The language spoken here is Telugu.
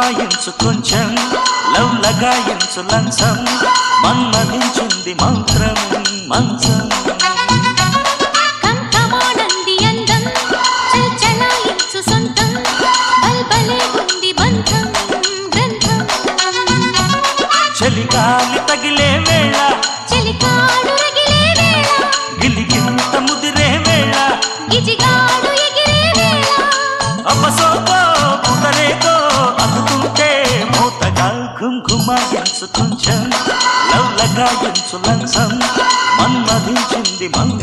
గుమాయించు కొంచెం లవ్ లగాయించు లంచం మన్మధించింది మంత్రం మంచం కంఠమానంది అందం చల్చలాయించు సొంతం బల్బలే ఉంది బంధం గ్రంథం చలిగాలి తగిలే వేళ చలికాడు రగిలే వేళ గిలిగింత ముదిరే వేళ గిజిగాడు ఎగిరే వేళ అపసోకో పుదరేకో అందుకుంటే మూతగా ఘుంఘుమాయించు కొంచెం లవ్ లగాయించు లంచం మన్మధించింది మంత్రం